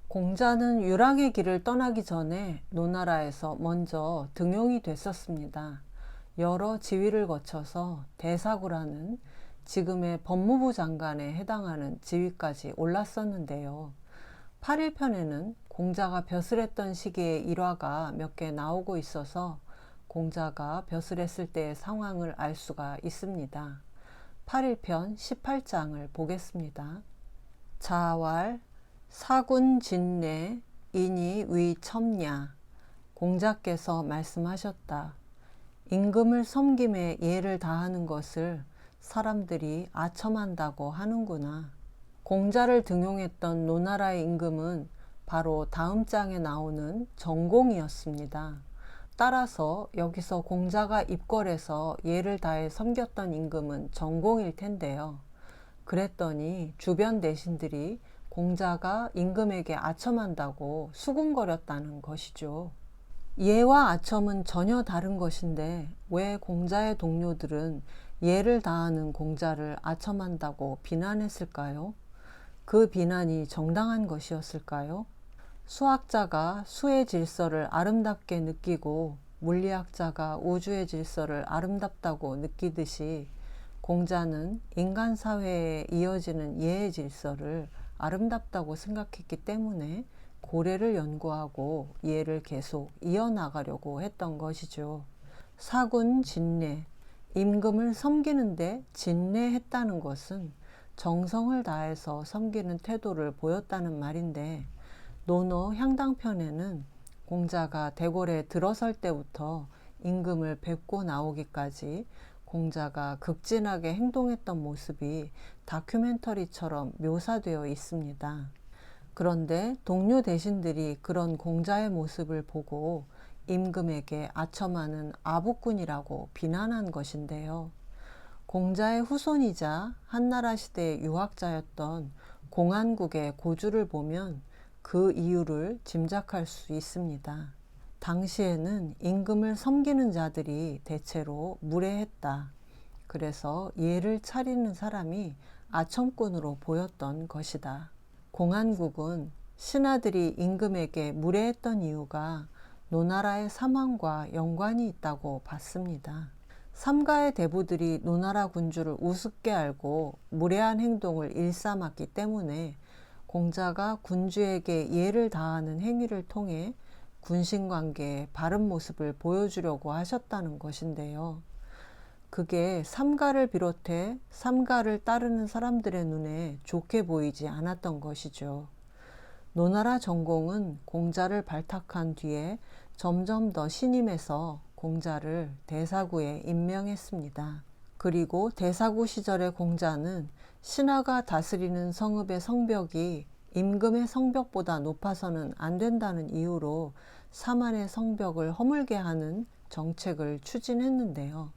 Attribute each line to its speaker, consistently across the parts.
Speaker 1: 공자는 유랑의 길을 떠나기 전에 노나라에서 먼저 등용이 됐었습니다. 여러 지위를 거쳐서 대사구라는 지금의 법무부 장관에 해당하는 지위까지 올랐었는데요. 8일편에는 공자가 벼슬했던 시기의 일화가 몇 개 나오고 있어서 공자가 벼슬했을 때의 상황을 알 수가 있습니다. 8일편 18장을 보겠습니다. 자왈 사군 진내 인이 위 첨냐. 공자께서 말씀하셨다. 임금을 섬김에 예를 다하는 것을 사람들이 아첨한다고 하는구나. 공자를 등용했던 노나라의 임금은 바로 다음 장에 나오는 정공이었습니다. 따라서 여기서 공자가 입궐해서 예를 다해 섬겼던 임금은 정공일 텐데요. 그랬더니 주변 대신들이 공자가 임금에게 아첨한다고 수군거렸다는 것이죠. 예와 아첨은 전혀 다른 것인데 왜 공자의 동료들은 예를 다하는 공자를 아첨한다고 비난했을까요? 그 비난이 정당한 것이었을까요? 수학자가 수의 질서를 아름답게 느끼고 물리학자가 우주의 질서를 아름답다고 느끼듯이 공자는 인간 사회에 이어지는 예의 질서를 아름답다고 생각했기 때문에 고래를 연구하고 예를 계속 이어나가려고 했던 것이죠. 사군 진례, 임금을 섬기는데 진례했다는 것은 정성을 다해서 섬기는 태도를 보였다는 말인데, 논어 향당편에는 공자가 대궐에 들어설 때부터 임금을 뵙고 나오기까지 공자가 극진하게 행동했던 모습이 다큐멘터리처럼 묘사되어 있습니다. 그런데 동료 대신들이 그런 공자의 모습을 보고 임금에게 아첨하는 아부꾼이라고 비난한 것인데요. 공자의 후손이자 한나라 시대의 유학자였던 공안국의 고주를 보면 그 이유를 짐작할 수 있습니다. 당시에는 임금을 섬기는 자들이 대체로 무례했다. 그래서 예를 차리는 사람이 아첨꾼으로 보였던 것이다. 공안국은 신하들이 임금에게 무례했던 이유가 노나라의 사망과 연관이 있다고 봤습니다. 삼가의 대부들이 노나라 군주를 우습게 알고 무례한 행동을 일삼았기 때문에 공자가 군주에게 예를 다하는 행위를 통해 군신관계의 바른 모습을 보여주려고 하셨다는 것인데요. 그게 삼가를 비롯해 삼가를 따르는 사람들의 눈에 좋게 보이지 않았던 것이죠. 노나라 정공은 공자를 발탁한 뒤에 점점 더 신임해서 공자를 대사구에 임명했습니다. 그리고 대사구 시절의 공자는 신하가 다스리는 성읍의 성벽이 임금의 성벽보다 높아서는 안 된다는 이유로 사만의 성벽을 허물게 하는 정책을 추진했는데요.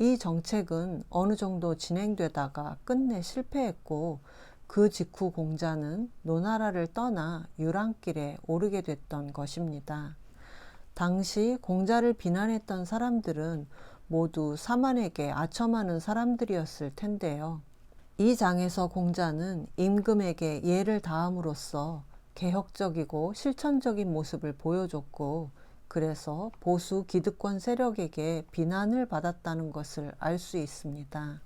Speaker 1: 이 정책은 어느 정도 진행되다가 끝내 실패했고 그 직후 공자는 노나라를 떠나 유랑길에 오르게 됐던 것입니다. 당시 공자를 비난했던 사람들은 모두 사만에게 아첨하는 사람들이었을 텐데요. 이 장에서 공자는 임금에게 예를 다함으로써 개혁적이고 실천적인 모습을 보여줬고, 그래서 보수 기득권 세력에게 비난을 받았다는 것을 알 수 있습니다.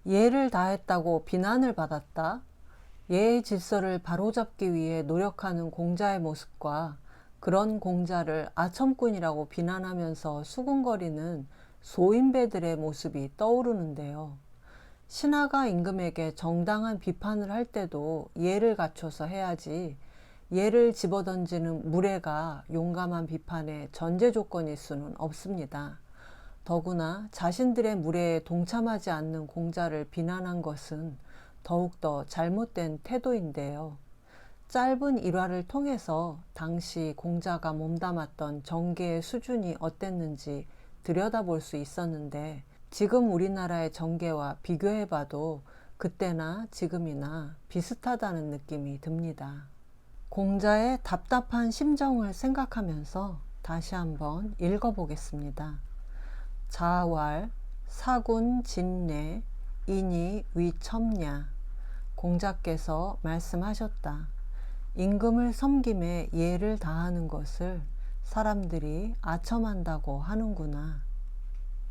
Speaker 1: 예를 다했다고 비난을 받았다? 예의 질서를 바로잡기 위해 노력하는 공자의 모습과 그런 공자를 아첨꾼이라고 비난하면서 수군거리는 소인배들의 모습이 떠오르는데요. 신하가 임금에게 정당한 비판을 할 때도 예를 갖춰서 해야지, 예를 집어던지는 무례가 용감한 비판의 전제 조건일 수는 없습니다. 더구나 자신들의 무례에 동참하지 않는 공자를 비난한 것은 더욱더 잘못된 태도인데요. 짧은 일화를 통해서 당시 공자가 몸담았던 정계의 수준이 어땠는지 들여다볼 수 있었는데, 지금 우리나라의 정계와 비교해봐도 그때나 지금이나 비슷하다는 느낌이 듭니다. 공자의 답답한 심정을 생각하면서 다시 한번 읽어보겠습니다. 자왈 사군 진내 인이 위첨냐. 공자께서 말씀하셨다. 임금을 섬김에 예를 다하는 것을 사람들이 아첨한다고 하는구나.